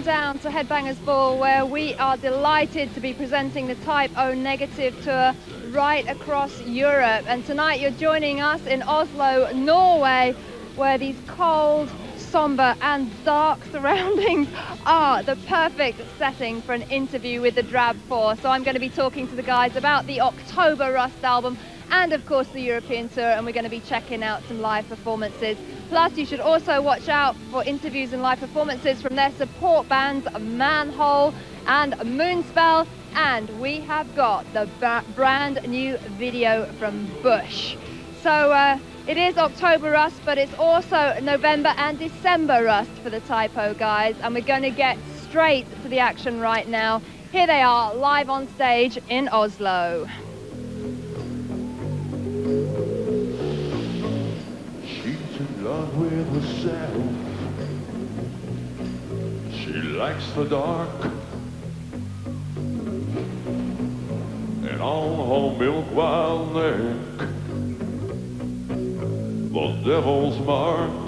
down to Headbangers Ball, where we are delighted to be presenting the Type O Negative tour right across Europe. And tonight you're joining us in Oslo, Norway, where these cold, somber and dark surroundings are the perfect setting for an interview with the Drab Four. So I'm going to be talking to the guys about the October Rust album and of course the European tour, and we're going to be checking out some live performances. Plus you should also watch out for interviews and live performances from their support bands Manhole and Moonspell, and we have got the brand new video from Bush. So it is October Rust, but it's also November and December Rust for the Type O guys, and we're going to get straight to the action right now. Here they are, live on stage in Oslo. She's in love with herself. She likes the dark. And on her milk white neck, the devil's mark.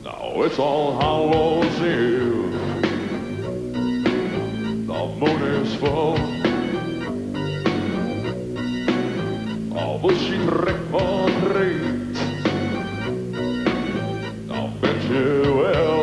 Now it's all Hallows Eve. The moon is full. But she wrecked my treat. I bet you will.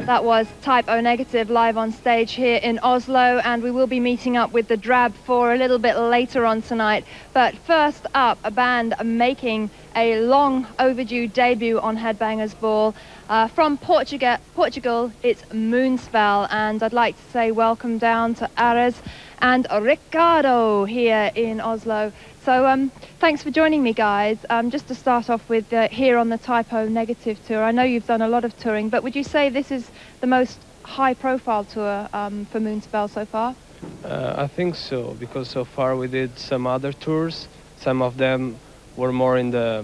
That was Type O Negative live on stage here in Oslo, and we will be meeting up with the Drab for a little bit later on tonight. But first up, a band making a long overdue debut on Headbangers Ball. From Portugal, it's Moonspell, and I'd like to say welcome down to Ares and Ricardo here in Oslo. So thanks for joining me, guys. Just to start off with, here on the Type O Negative tour, I know you've done a lot of touring, but would you say this is the most high-profile tour for Moonspell so far? I think so, because so far we did some other tours. Some of them were more in the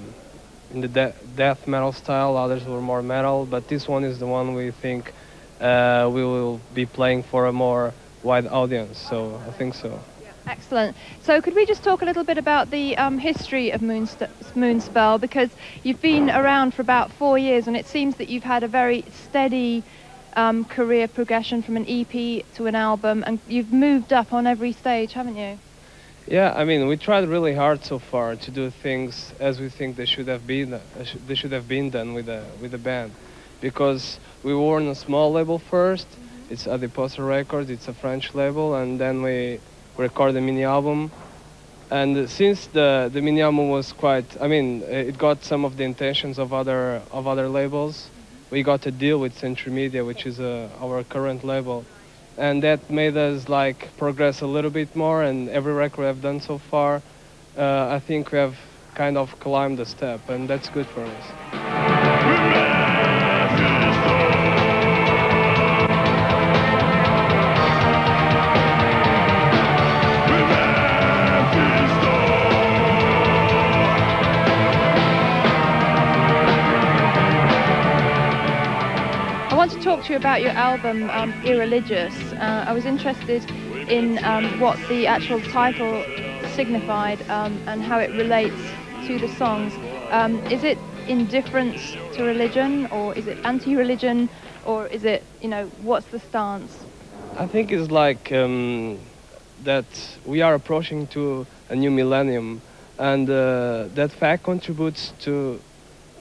death metal style, others were more metal, but this one is the one we think we will be playing for a more wide audience, so I think so. Excellent. So could we just talk a little bit about the history of Moonspell, because you've been around for about 4 years, and it seems that you've had a very steady career progression from an EP to an album, and you've moved up on every stage, haven't you? Yeah, I mean, we tried really hard so far to do things as we think they should have been done with the band, because we were on a small label first. It's Adiposa Records, it's a French label, and then we recorded a mini album. And since the mini album was quite, I mean, it got some of the intentions of other labels, we got a deal with Sentrum, which is our current label, and that made us like progress a little bit more. And every record I've done so far, I think we have kind of climbed a step, and that's good for us. I want to talk to you about your album, Irreligious. I was interested in what the actual title signified and how it relates to the songs. Is it indifference to religion, or is it anti-religion, or is it, you know, what's the stance? I think it's like that we are approaching to a new millennium, and that fact contributes to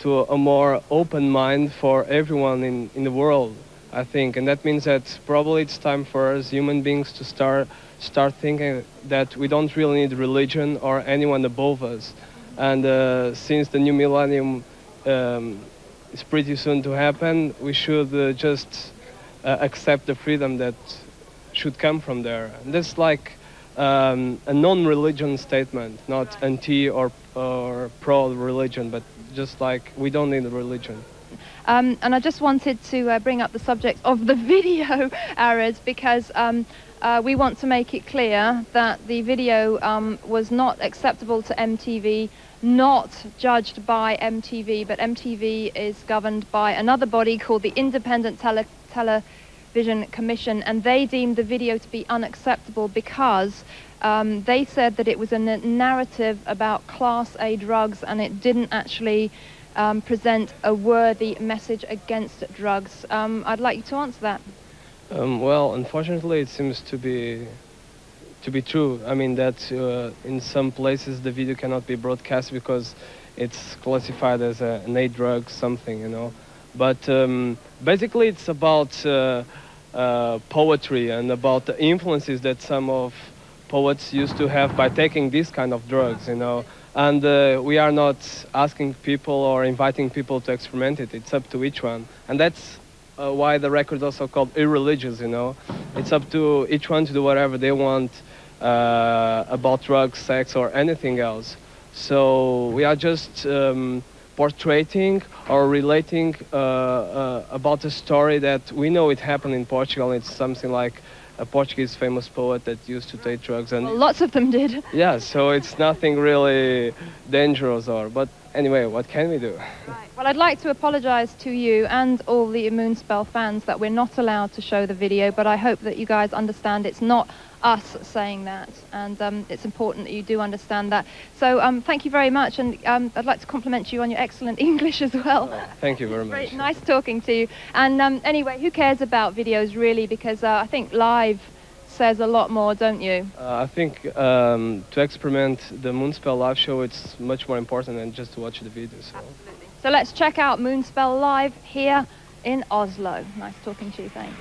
a more open mind for everyone in the world, I think. And that means that probably it's time for us human beings to start thinking that we don't really need religion or anyone above us. And since the new millennium is pretty soon to happen, we should just accept the freedom that should come from there. And that's like a non-religion statement, not anti or pro-religion, but just like we don't need a religion. And I just wanted to bring up the subject of the video, Ares, because we want to make it clear that the video was not acceptable to MTV, not judged by MTV, but MTV is governed by another body called the Independent Television Commission, and they deemed the video to be unacceptable because they said that it was a narrative about Class A drugs, and it didn't actually present a worthy message against drugs. I'd like you to answer that. Well, unfortunately, it seems to be true. I mean that in some places the video cannot be broadcast because it's classified as an A drug something, you know. But basically, it's about poetry and about the influences that some of poets used to have by taking these kind of drugs, you know. And we are not asking people or inviting people to experiment it. It's up to each one. And that's why the record is also called Irreligious, you know. It's up to each one to do whatever they want about drugs, sex, or anything else. So we are just portraying or relating about a story that we know it happened in Portugal. It's something like a Portuguese famous poet that used to take drugs, and well, lots of them did. Yeah, so it's nothing really dangerous, but anyway, what can we do? Right. Well, I'd like to apologize to you and all the Moonspell fans that we're not allowed to show the video, but I hope that you guys understand it's not us saying that, and it's important that you do understand that. So thank you very much, and I'd like to compliment you on your excellent English as well. Oh, thank you very much. Very nice talking to you. And anyway, who cares about videos really, because I think live says a lot more, don't you? I think to experiment the Moonspell live show, it's much more important than just to watch the video. So. Absolutely. So let's check out Moonspell live here in Oslo. Nice talking to you, thanks.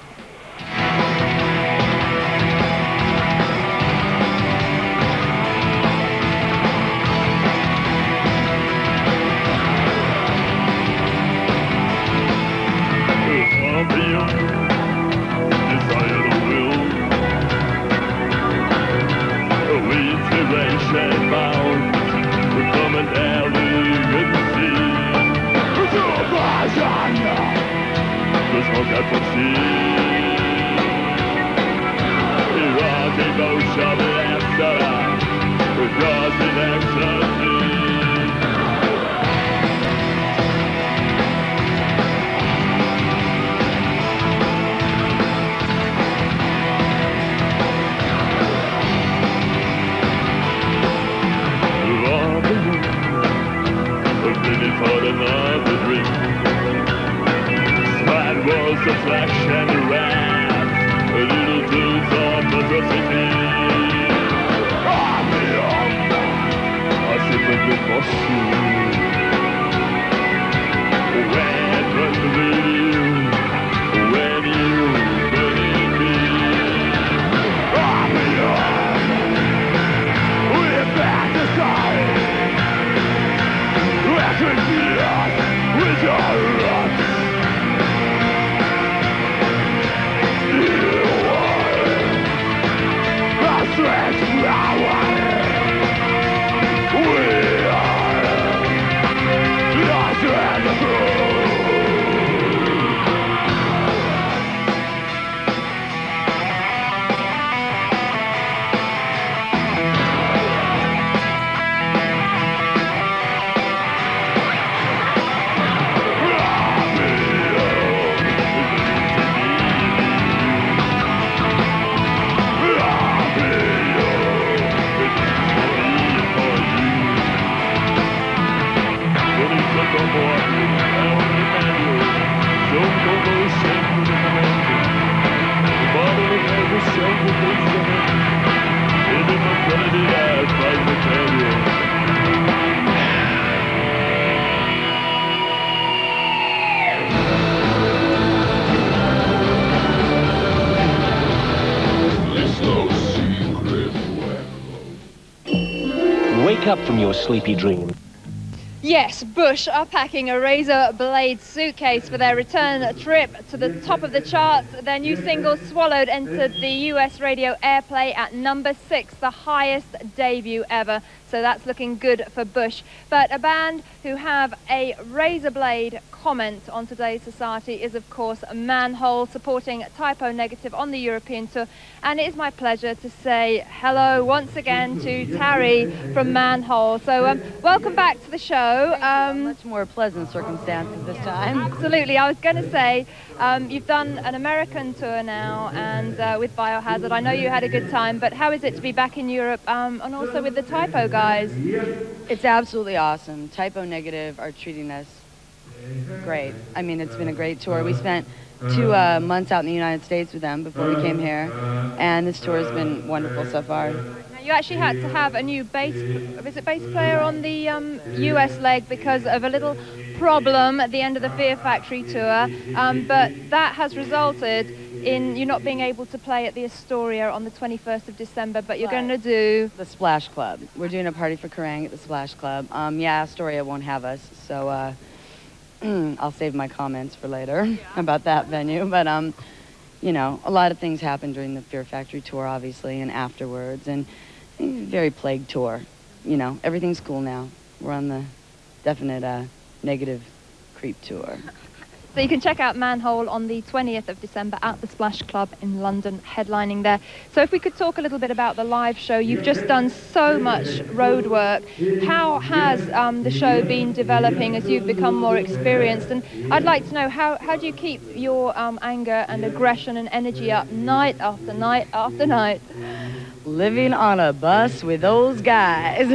Wake up from your sleepy dream. Yes, Bush are packing a razor blade suitcase for their return trip to the top of the charts. Their new single, Swallowed, entered the US radio airplay at number 6, the highest debut ever. So that's looking good for Bush. But a band who have a razor blade comment on today's society is, of course, Manhole, supporting Type O Negative on the European tour. And it is my pleasure to say hello once again to Tarry from Manhole. So welcome back to the show. Much more pleasant circumstances this time. Absolutely. I was going to say, you've done an American tour now, and with Biohazard. I know you had a good time, but how is it to be back in Europe and also with the Type O guys? It's absolutely awesome. Type O Negative are treating us great. I mean, it's been a great tour. We spent 2 months out in the United States with them before we came here, and this tour has been wonderful so far. Now, you actually had to have a new bass player on the US leg because of a little problem at the end of the Fear Factory tour, but that has resulted in you not being able to play at the Astoria on the 21st of December, but you're going to do... The Splash Club. We're doing a party for Kerrang at the Splash Club. Yeah, Astoria won't have us, so I'll save my comments for later about that venue. But, you know, a lot of things happened during the Fear Factory tour, obviously, and afterwards, and very plagued tour. You know, everything's cool now. We're on the definite negative creep tour. So you can check out Manhole on the 20th of December at the Splash Club in London, headlining there. So if we could talk a little bit about the live show. You've just done so much road work. How has the show been developing as you've become more experienced? And I'd like to know, how do you keep your anger and aggression and energy up night after night after night? Living on a bus with those guys.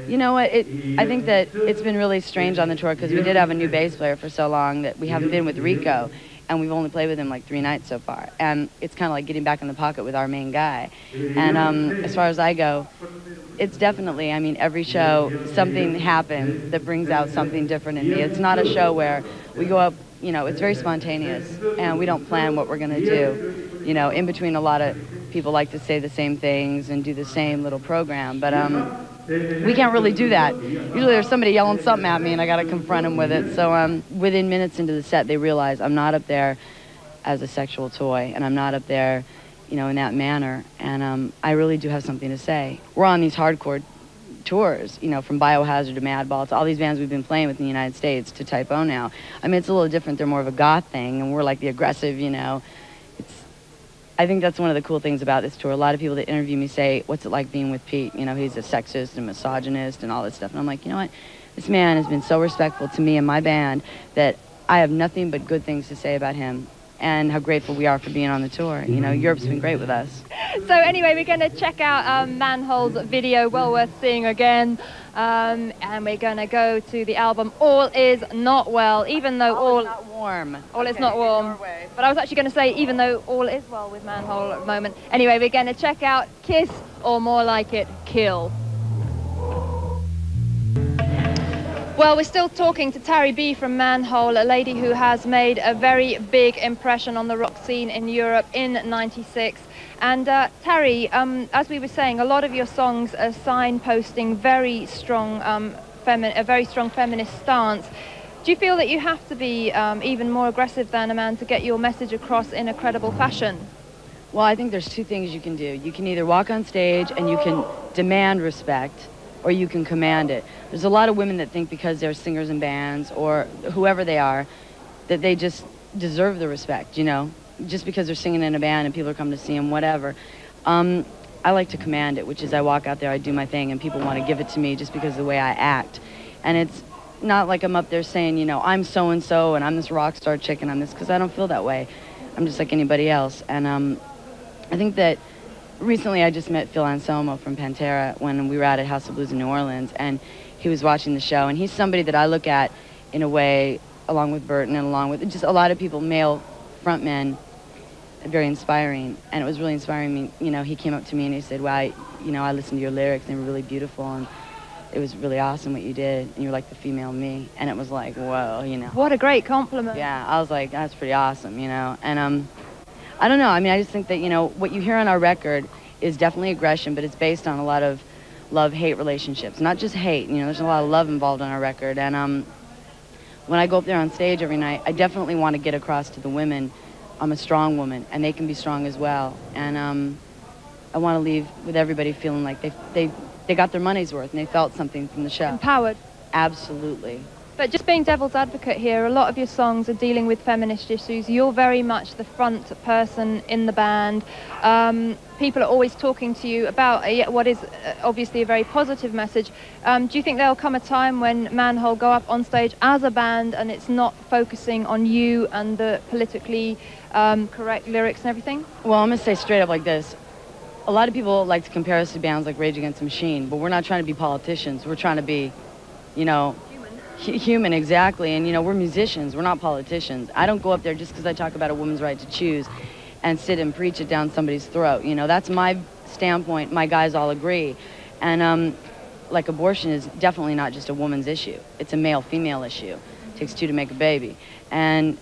You know what, I think that it's been really strange on the tour because we did have a new bass player for so long that we haven't been with Rico. and we've only played with him like 3 nights so far. And it's kind of like getting back in the pocket with our main guy. And as far as I go, it's definitely, I mean, every show, something happens that brings out something different in me. It's not a show where we go up, you know, it's very spontaneous, and we don't plan what we're going to do. You know, in between, a lot of people like to say the same things and do the same little program, but we can't really do that. Usually there's somebody yelling something at me and I got to confront them with it. So within minutes into the set, they realize I'm not up there as a sexual toy, and I'm not up there, you know, in that manner. And I really do have something to say. We're on these hardcore tours, you know, from Biohazard to Madball to all these bands we've been playing with in the United States to Type O now. I mean, it's a little different. They're more of a goth thing, and we're like the aggressive, you know. I think that's one of the cool things about this tour. A lot of people that interview me say, what's it like being with Pete? You know, he's a sexist and misogynist and all this stuff. And I'm like, you know what? This man has been so respectful to me and my band that I have nothing but good things to say about him and how grateful we are for being on the tour. You know, Europe's been great with us. So anyway, we're going to check out Manhole's video, well worth seeing again. And we're going to go to the album All Is Not Well, even though all... Is not warm. All is not warm. But I was actually going to say, even though all is well with Manhole at the moment. Anyway, we're going to check out Kiss, or more like it, Kill. Well, we're still talking to Tari B from Manhole, a lady who has made a very big impression on the rock scene in Europe in '96. And Tari, as we were saying, a lot of your songs are signposting very strong, a very strong feminist stance. Do you feel that you have to be even more aggressive than a man to get your message across in a credible fashion? Well, I think there's 2 things you can do. You can either walk on stage and you can demand respect, or you can command it. There's a lot of women that think because they're singers in bands or whoever they are, that they just deserve the respect, you know, just because they're singing in a band and people are coming to see them, whatever. I like to command it, which is I walk out there, I do my thing, and people want to give it to me just because of the way I act. And it's not like I'm up there saying, you know, I'm so-and-so and I'm this rock star chick and I'm this, because I don't feel that way. I'm just like anybody else. And I think that recently I just met Phil Anselmo from Pantera when we were out at House of Blues in New Orleans, and he was watching the show, and he's somebody that I look at in a way, along with Burton and along with just a lot of people, male frontmen, very inspiring. And it was really inspiring me. You know, he came up to me and he said, well, you know, I listened to your lyrics and they were really beautiful, and it was really awesome what you did, and you're like the female me. And it was like, whoa, you know. What a great compliment. Yeah, I was like, that's pretty awesome, you know. And I don't know, I mean, I just think that, you know, what you hear on our record is definitely aggression, but it's based on a lot of love-hate relationships. Not just hate, you know, there's a lot of love involved on our record. And when I go up there on stage every night, I definitely want to get across to the women, I'm a strong woman, and they can be strong as well. And I want to leave with everybody feeling like they got their money's worth and they felt something from the show. Empowered. Absolutely. But just being devil's advocate here, a lot of your songs are dealing with feminist issues. You're very much the front person in the band. People are always talking to you about what is obviously a very positive message. Do you think there'll come a time when Manhole go up on stage as a band and it's not focusing on you and the politically correct lyrics and everything? Well, I'm going to say straight up like this. A lot of people like to compare us to bands like Rage Against the Machine, but we're not trying to be politicians. We're trying to be, you know, human, exactly. And, you know, we're musicians. We're not politicians. I don't go up there just because I talk about a woman's right to choose and sit and preach it down somebody's throat. You know, that's my standpoint. My guys all agree. And, like, abortion is definitely not just a woman's issue. It's a male-female issue. It takes 2 to make a baby. And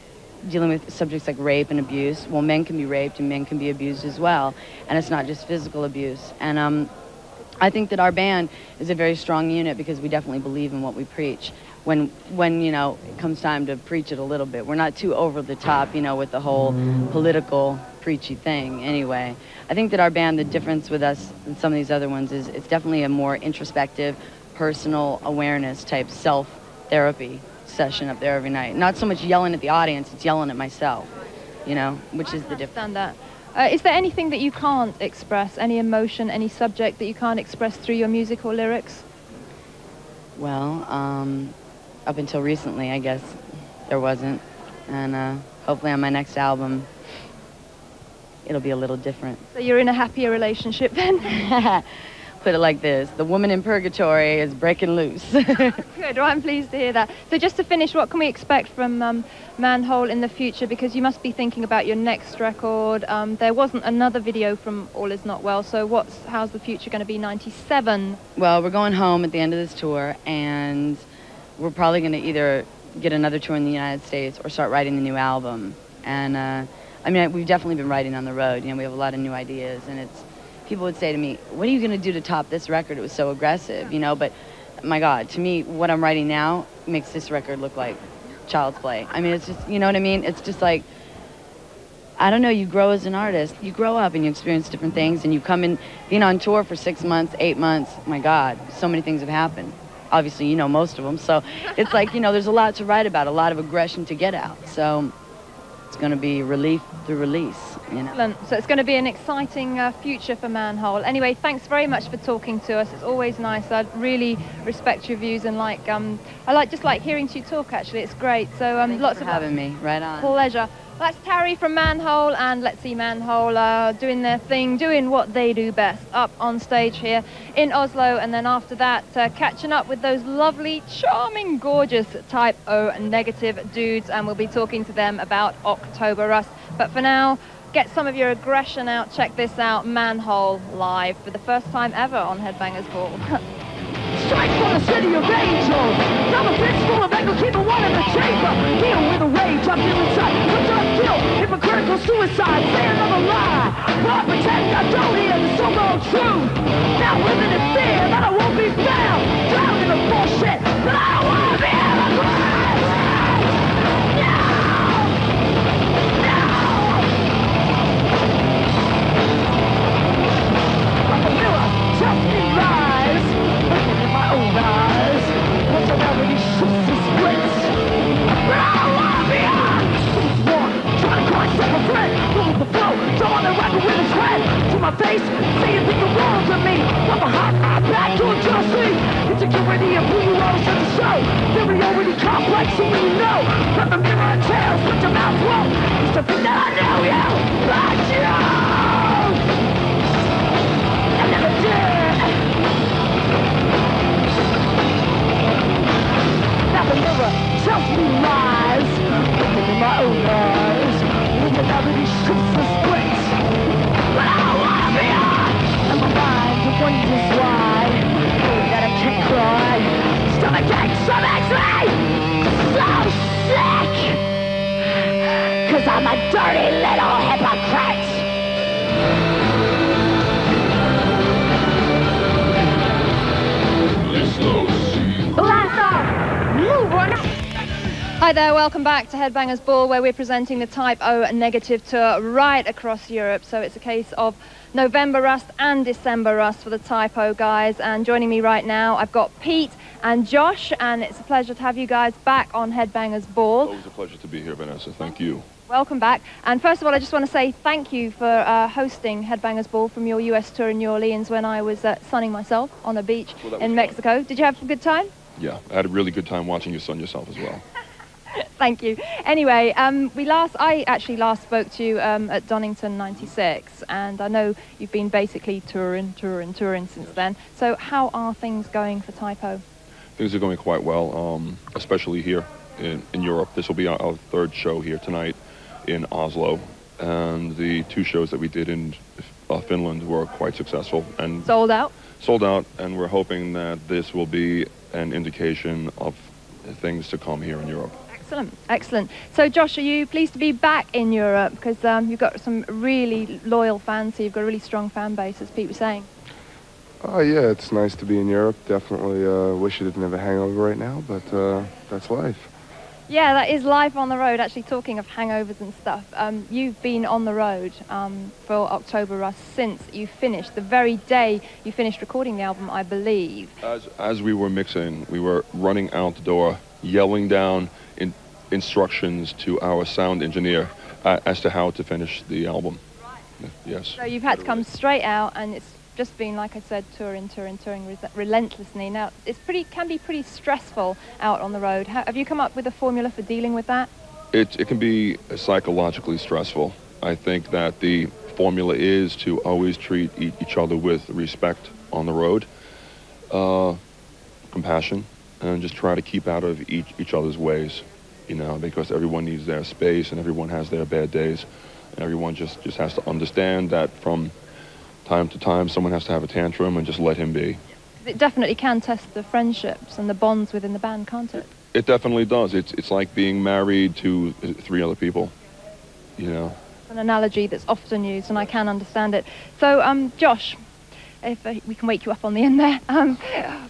dealing with subjects like rape and abuse, well, men can be raped and men can be abused as well. And it's not just physical abuse. And I think that our band is a very strong unit because we definitely believe in what we preach. When you know, it comes time to preach it a little bit. We're not too over the top, you know, with the whole political preachy thing anyway. I think that our band, the difference with us and some of these other ones is it's definitely a more introspective, personal awareness type self-therapy session up there every night. Not so much yelling at the audience, it's yelling at myself, you know, which is the difference. I understand that. Is there anything that you can't express, any emotion, any subject that you can't express through your music or lyrics? Well, up until recently, I guess, there wasn't. And hopefully on my next album, it'll be a little different. So you're in a happier relationship then? put it like this. The woman in purgatory is breaking loose. Good, well, I'm pleased to hear that. So just to finish, what can we expect from Manhole in the future? Because you must be thinking about your next record. There wasn't another video from All Is Not Well, so how's the future going to be 97? Well, we're going home at the end of this tour, and we're probably going to either get another tour in the United States or start writing the new album. And I mean, we've definitely been writing on the road. You know, we have a lot of new ideas, and people would say to me, what are you going to do to top this record? It was so aggressive, you know, but my God, to me, what I'm writing now makes this record look like child's play. I mean, it's just, you know what I mean? It's just like, I don't know, you grow as an artist. You grow up and you experience different things, and you come in, being on tour for 6 months, 8 months, my God, so many things have happened. Obviously, you know most of them, so it's like, you know, there's a lot to write about, a lot of aggression to get out. So it's going to be relief through release, you know. Excellent. So it's going to be an exciting future for Manhole. Anyway, thanks very much for talking to us. It's always nice. I really respect your views, and I just like hearing you talk. Actually, it's great. So Thanks lots for of having me. Right on. pleasure. That's Tarry from Manhole, and let's see Manhole doing their thing, doing what they do best, up on stage here in Oslo, and then after that, catching up with those lovely, charming, gorgeous Type O negative dudes, and we'll be talking to them about October Rust. But for now, get some of your aggression out. Check this out, Manhole live for the first time ever on Headbangers Ball. Strike from the city of angels. Double fist full of anger, keep one in the chamber. Deal with the rage, I'm feeling inside. Put up guilt, hypocritical suicide. Say another lie. Well, I pretend I don't hear the so-called truth. Now living in fear that I won't be found. Drowned in the bullshit that I don't want to be hypocrite. No! No! Like a mirror, tells me lies. My own eyes, once I never these shoots and splits. But I don't wanna be on who's one, trying to call myself a friend. Move the flow, don't wanna record with his head to my face, saying think the world of me. But behind my back, doing jealousy, insecurity of who you are such a show. Inferiority complex, so when you know that the mirror and tails, what your mouth won't, is to think that I know you, but you I never did. Now the mirror tells me lies, looking in my own eyes, looking out of these shoots and splits. But I don't wanna be on, and my mind wonders why, knowing that I can't cry. Stomach aches, so makes me so sick, 'cause I'm a dirty little hypocrite. Hi there, welcome back to Headbangers Ball, where we're presenting the Type O negative tour right across Europe. So it's a case of November Rust and December Rust for the Type O guys. And joining me right now, I've got Pete and Josh, and it's a pleasure to have you guys back on Headbangers Ball. Always a pleasure to be here, Vanessa. Thank you. Welcome back. And first of all, I just want to say thank you for hosting Headbangers Ball from your US tour in New Orleans when I was sunning myself on a beach in Mexico. Did you have a good time? Yeah, I had a really good time watching you sun yourself as well. Thank you. Anyway, I actually last spoke to you at Donington 96, and I know you've been basically touring since then. So how are things going for Type O? Things are going quite well, especially here in Europe. This will be our third show here tonight in Oslo, and the 2 shows that we did in Finland were quite successful and sold out, and we're hoping that this will be an indication of things to come here in Europe. Excellent. So Josh, are you pleased to be back in Europe? Because you've got some really loyal fans, so you've got a really strong fan base, as Pete was saying. Yeah, it's nice to be in Europe. Definitely wish I didn't have a hangover right now, but that's life. Yeah, that is life on the road. Actually, talking of hangovers and stuff, you've been on the road for October Rust since you finished, the very day you finished recording the album, I believe. As we were mixing, we were running out the door, yelling down instructions to our sound engineer as to how to finish the album. Right. Yes. So you've had to come straight out, and it's just been, like I said, touring relentlessly. Now, can be pretty stressful out on the road. Have you come up with a formula for dealing with that? It can be psychologically stressful. I think that the formula is to always treat each other with respect on the road, compassion, and just try to keep out of each other's ways, you know, because everyone needs their space and everyone has their bad days. And everyone just has to understand that from time to time someone has to have a tantrum and just let him be. It definitely can test the friendships and the bonds within the band, can't it? It definitely does. It's like being married to 3 other people, you know. An analogy that's often used, and I can understand it. So, Josh, if we can wake you up on the end there,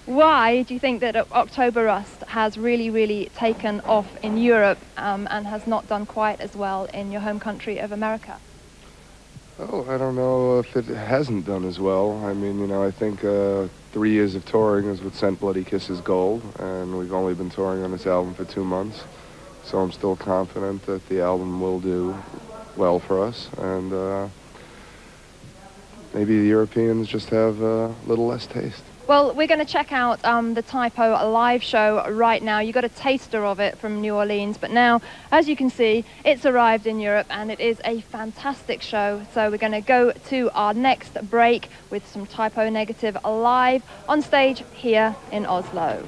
why do you think that October Rust has really taken off in Europe and has not done quite as well in your home country of America? Oh, I don't know if it hasn't done as well. I mean, you know, I think 3 years of touring is what sent Bloody Kisses gold, and we've only been touring on this album for 2 months. So I'm still confident that the album will do well for us, and maybe the Europeans just have a little less taste. Well, we're going to check out the Typo live show right now. You got a taster of it from New Orleans, but now, as you can see, it's arrived in Europe and it is a fantastic show. So we're going to go to our next break with some Typo Negative live on stage here in Oslo.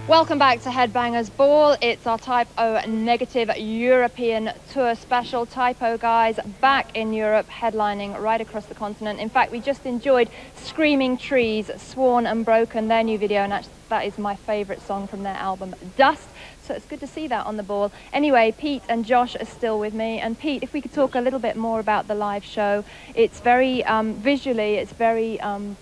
Welcome back to Headbangers Ball. It's our Typo Negative European Tour special. Typo guys back in Europe, headlining right across the continent. In fact, we just enjoyed Screaming Trees, Sworn and Broken, their new video, and actually that is my favourite song from their album, Dust. So it's good to see that on the ball. Anyway, Pete and Josh are still with me. And Pete, if we could talk a little bit more about the live show. It's very, visually, it's very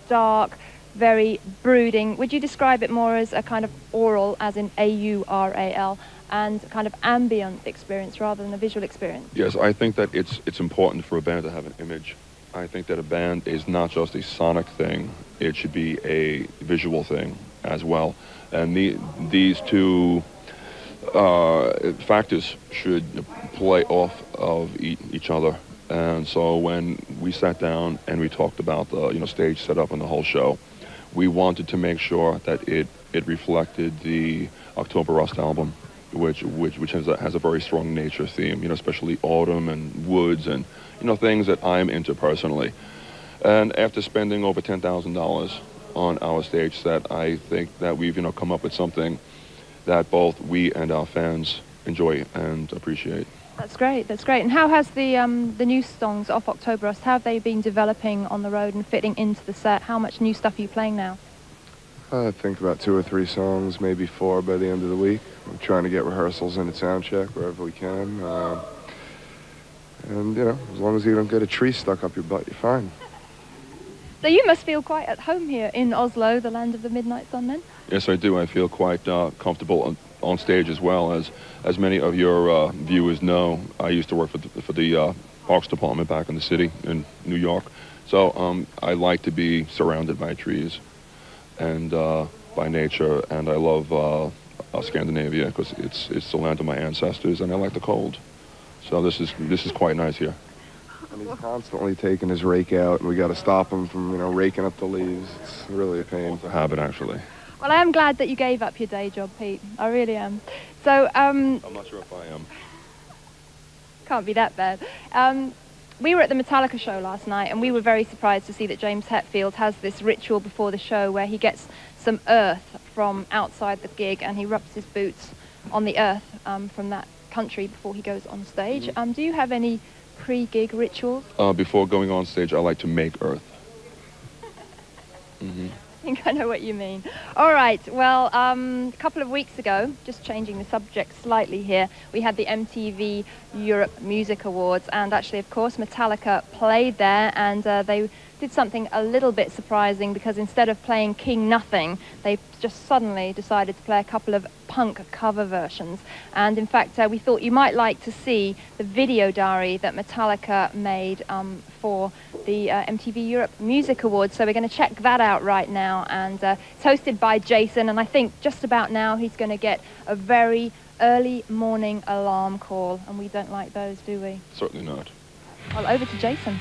dark, very brooding. Would you describe it more as a kind of aural, as in A-U-R-A-L, and kind of ambient experience rather than a visual experience? Yes, I think that it's important for a band to have an image. I think that a band is not just a sonic thing, it should be a visual thing as well. And these two factors should play off of each other. And so when we sat down and we talked about the stage setup and the whole show, we wanted to make sure that it reflected the October Rust album, which has a very strong nature theme, especially autumn and woods and things that I'm into personally. And after spending over $10,000 on our stage set, I think that we've come up with something that both we and our fans enjoy and appreciate. That's great, that's great. And how has the new songs off October Rust, how have they been developing on the road and fitting into the set? How much new stuff are you playing now? I think about 2 or 3 songs, maybe 4 by the end of the week. We're trying to get rehearsals in at sound check wherever we can. And, as long as you don't get a tree stuck up your butt, you're fine. So you must feel quite at home here in Oslo, the land of the midnight sun, then? Yes, I do. I feel quite comfortable on stage as well. As many of your viewers know, I used to work for the Parks Department back in the city in New York. So I like to be surrounded by trees and by nature, and I love Scandinavia because it's the land of my ancestors, and I like the cold. So this is quite nice here. And he's constantly taking his rake out, and we got to stop him from, raking up the leaves. It's really a pain. It's a habit, actually. Well, I am glad that you gave up your day job, Pete. I really am. So, I'm not sure if I am. Can't be that bad. We were at the Metallica show last night, and we were very surprised to see that James Hetfield has this ritual before the show where he gets some earth from outside the gig, and he rubs his boots on the earth from that country before he goes on stage. Mm-hmm. Do you have any pre-gig rituals? Before going on stage, I like to make earth. Mm-hmm. I think I know what you mean. All right, well, a couple of weeks ago, just changing the subject slightly here, we had the MTV Europe Music Awards, and actually, of course, Metallica played there, and they did something a little bit surprising, because instead of playing King Nothing, they just suddenly decided to play a couple of punk cover versions. And in fact, we thought you might like to see the video diary that Metallica made for the MTV Europe Music Awards. So we're going to check that out right now, and it's hosted by Jason, and I think just about now he's going to get a very early morning alarm call, and we don't like those, do we? Certainly not. Well, over to Jason.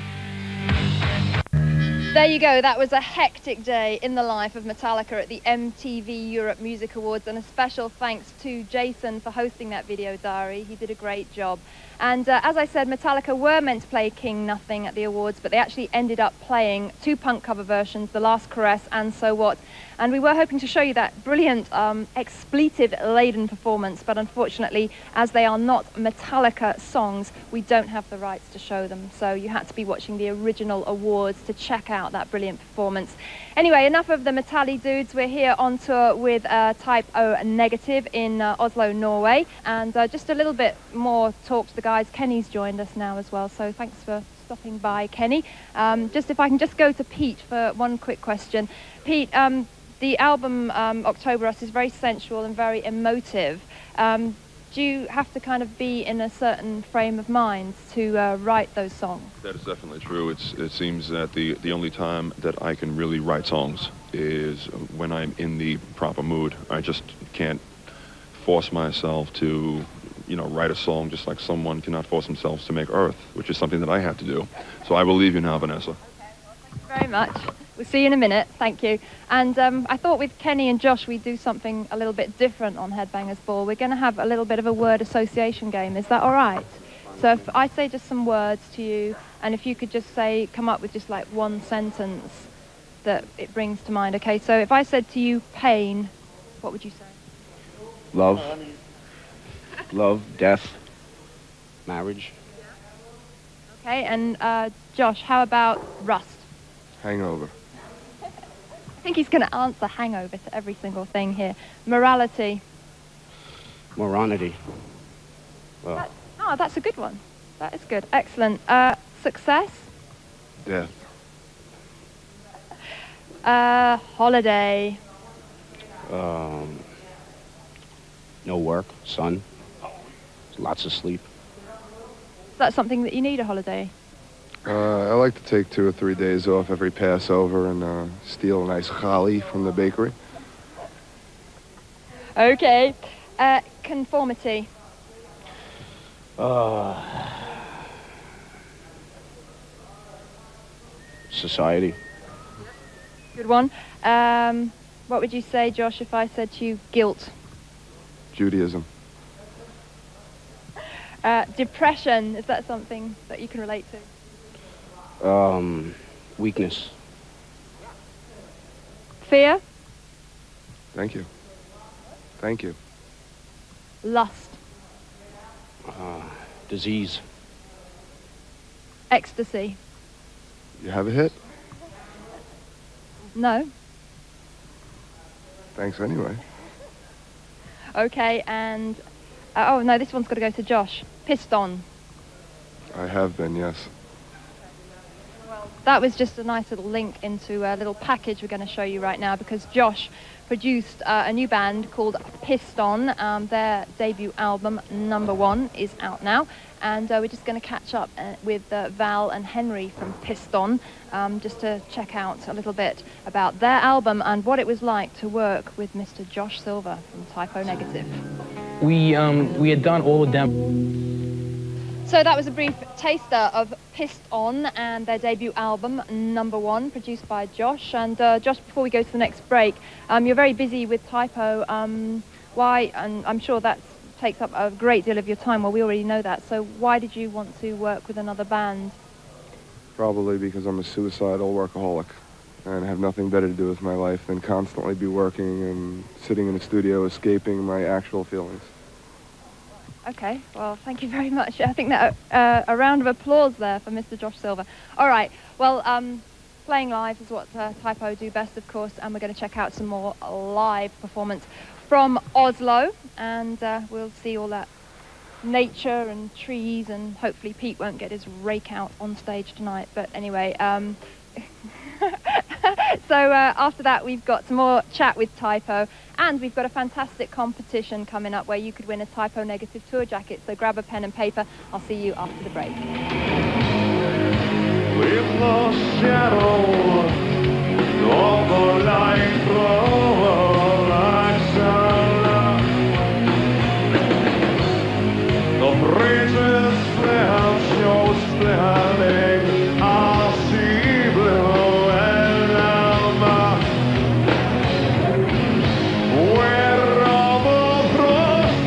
There you go, that was a hectic day in the life of Metallica at the MTV Europe Music Awards, and a special thanks to Jason for hosting that video diary. He did a great job. And as I said, Metallica were meant to play King Nothing at the awards, but they actually ended up playing two punk cover versions, The Last Caress and So What. And we were hoping to show you that brilliant expletive-laden performance, but unfortunately, as they are not Metallica songs, we don't have the rights to show them. So you had to be watching the original awards to check out that brilliant performance. Anyway, enough of the Metalli dudes. We're here on tour with Type O Negative in Oslo, Norway. And just a little bit more talk to the guys. Kenny's joined us now as well, so thanks for stopping by, Kenny. Just if I can just go to Pete for one quick question. Pete, the album October Us is very sensual and very emotive. Do you have to kind of be in a certain frame of mind to write those songs? That is definitely true. It seems that the only time that I can really write songs is when I'm in the proper mood. I just can't force myself to, write a song just like someone cannot force themselves to make Earth, which is something that I have to do. So I will leave you now, Vanessa. Okay, well, thank you very much. We'll see you in a minute. Thank you. And I thought with Kenny and Josh we'd do something a little bit different on Headbangers Ball. We're going to have a little bit of a word association game. Is that all right? So if I say just some words to you, and if you could just come up with just like one sentence that it brings to mind. Okay, so if I said to you pain, what would you say? Love. Love, death, marriage. Okay, and Josh, how about rust? Hangover. I think he's going to answer hangover to every single thing here. Morality. Morality. Well, That's a good one. That is good. Excellent. Success. Death. Holiday. no work, sun, lots of sleep. Is that something that you need, a holiday? I like to take 2 or 3 days off every Passover and steal a nice chali from the bakery. Okay. Conformity. Society. Good one. What would you say, Josh, if I said to you guilt? Judaism. Depression. Is that something that you can relate to? Weakness. Fear. Thank you. Thank you. Lust. Disease. Ecstasy. You have a hit? No. Thanks anyway. Okay, and... oh, no, this one's got to go to Josh. Piston. I have been, yes. That was just a nice little link into a little package we're going to show you right now, because Josh produced a new band called Piston. Their debut album, Number One, is out now. And we're just going to catch up with Val and Henry from Piston, just to check out a little bit about their album and what it was like to work with Mr. Josh Silver from Typo Negative. We had done all of them. So that was a brief taster of Piston and their debut album, Number One, produced by Josh. And Josh, before we go to the next break, you're very busy with Typo. Why? And I'm sure that takes up a great deal of your time. Well, we already know that. So why did you want to work with another band? Probably because I'm a suicidal workaholic and have nothing better to do with my life than constantly be working and sitting in a studio escaping my actual feelings. Okay, well, thank you very much. I think that a round of applause there for Mr. Josh Silver. All right, well, playing live is what Typo do best, of course, and we're going to check out some more live performance from Oslo, and we'll see all that nature and trees, and hopefully Pete won't get his rake out on stage tonight. But anyway, so after that we've got some more chat with Typo, and we've got a fantastic competition coming up where you could win a Typo Negative tour jacket. So grab a pen and paper. I'll see you after the break. With the shadow of the light throw like sun, the bridges flare, shows flaring, I see blue and alma, where all the frost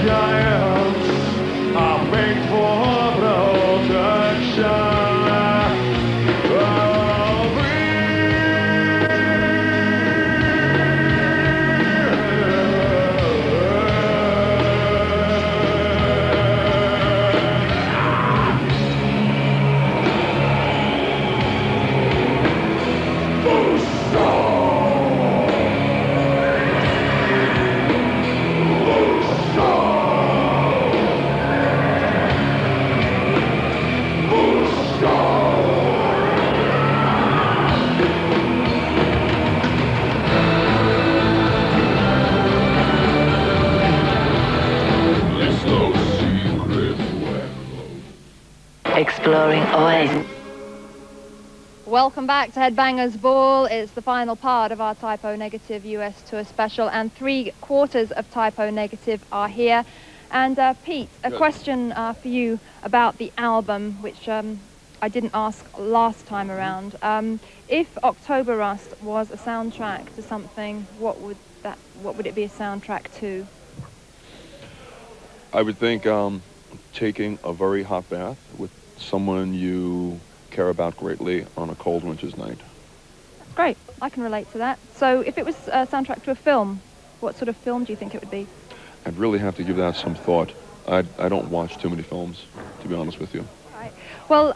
giants are made for protection. Exploring Oasis. Welcome back to Headbangers Ball. It's the final part of our Typo Negative US tour special, and 3/4 of Typo Negative are here. And Pete, a question for you about the album, which I didn't ask last time around. If October Rust was a soundtrack to something, what would it be a soundtrack to? I would think taking a very hot bath with someone you care about greatly on a cold winter's night. That's great. I can relate to that. So if it was a soundtrack to a film, what sort of film do you think it would be? I'd really have to give that some thought. I don't watch too many films, to be honest with you. Right. Well,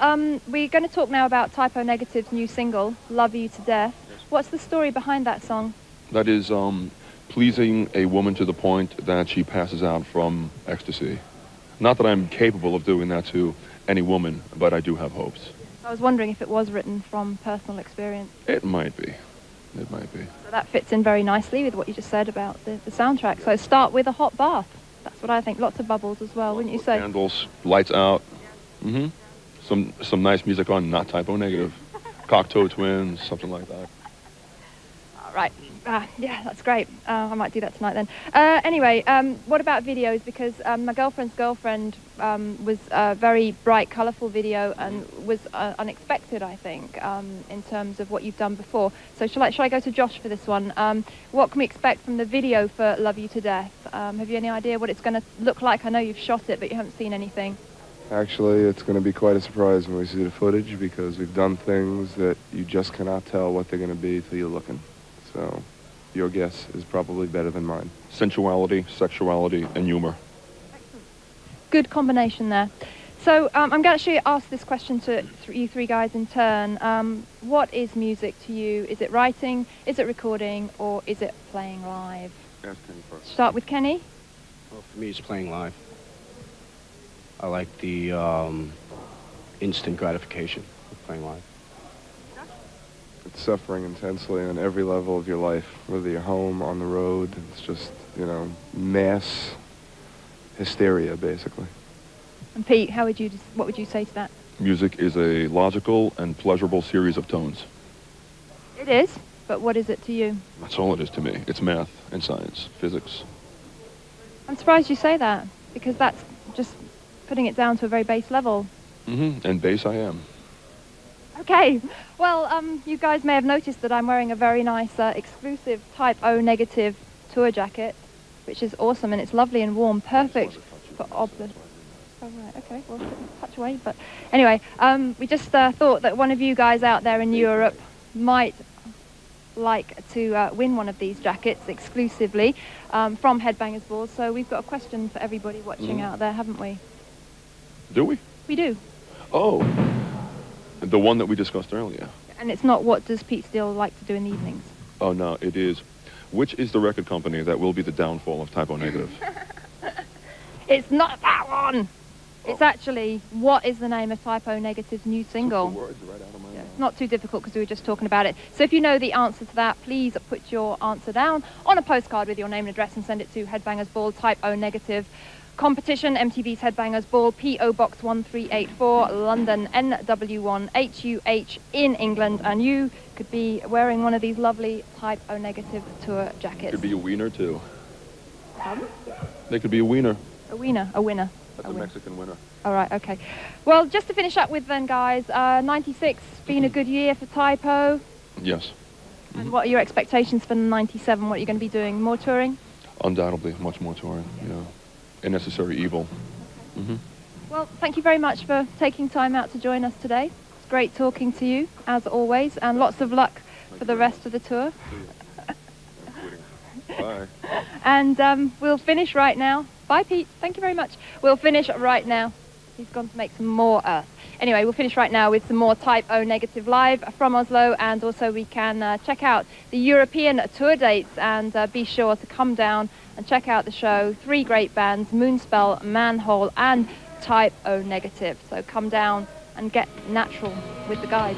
we're going to talk now about Typo Negative's new single, Love You to Death. What's the story behind that song? That is pleasing a woman to the point that she passes out from ecstasy. Not that I'm capable of doing that to any woman, but I do have hopes. I was wondering if it was written from personal experience. It might be. It might be. So that fits in very nicely with what you just said about the soundtrack. So start with a hot bath. That's what I think. Lots of bubbles as well, wouldn't you say? Candles, lights out. Some nice music on, not Typo Negative. Cocteau Twins, something like that. All right. Yeah, that's great. I might do that tonight then. Anyway, what about videos? Because my girlfriend's girlfriend was a very bright, colourful video and was unexpected, I think, in terms of what you've done before. So shall I go to Josh for this one? What can we expect from the video for Love You to Death? Have you any idea what it's going to look like? I know you've shot it, but you haven't seen anything. Actually, it's going to be quite a surprise when we see the footage, because we've done things that you just cannot tell what they're going to be till you're looking. So your guess is probably better than mine. Sensuality, sexuality, and humor. Excellent. Good combination there. So I'm going to actually ask this question to you three guys in turn. What is music to you? Is it writing, is it recording, or is it playing live? Ask Kenny first. Start with Kenny. Well, for me, it's playing live. I like the instant gratification of playing live. It's suffering intensely on every level of your life, whether you're home, on the road. It's just, you know, mass hysteria, basically. And Pete, what would you say to that? Music is a logical and pleasurable series of tones. It is, but what is it to you? That's all it is to me. It's math and science, physics. I'm surprised you say that, because that's just putting it down to a very base level. And bass I am. Okay, well, you guys may have noticed that I'm wearing a very nice exclusive Type O negative tour jacket, which is awesome, and it's lovely and warm, perfect for Obla. Oh, right, okay, well, touch away, but anyway, we just thought that one of you guys out there in Europe might like to win one of these jackets exclusively from Headbangers Balls, so we've got a question for everybody watching out there, haven't we? Do we? We do. Oh, the one that we discussed earlier. And it's not what does Pete Steele like to do in the evenings? Oh, no, it is. Which is the record company that will be the downfall of Type O Negative? It's not that one! It's actually, what is the name of Type O Negative's new single? Took the words right out of my mouth. It's not too difficult because we were just talking about it. So if you know the answer to that, please put your answer down on a postcard with your name and address and send it to Headbangers Ball Type O Negative Competition, MTV's Headbangers Ball, P.O. Box 1384, London, NW1 HUH in England. And you could be wearing one of these lovely Type O Negative tour jackets. Could be a wiener, too. They could be a wiener. A wiener, a winner. That's a Mexican winner. All right, okay. Well, just to finish up with then, guys, 96 been a good year for Type O. Yes. And what are your expectations for 97? What are you going to be doing? More touring? Undoubtedly, much more touring, yeah. A necessary evil. Well, thank you very much for taking time out to join us today. It's great talking to you, as always, and lots of luck for the rest of the tour. Bye. And we'll finish right now. Bye, Pete. Thank you very much. We'll finish right now. He's gone to make some more Earth. Anyway, we'll finish right now with some more Type O Negative live from Oslo, and also we can check out the European tour dates, and be sure to come down and check out the show. 3 great bands, Moonspell, Manhole and Type O Negative. So come down and get natural with the guys.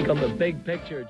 week on The Big Picture.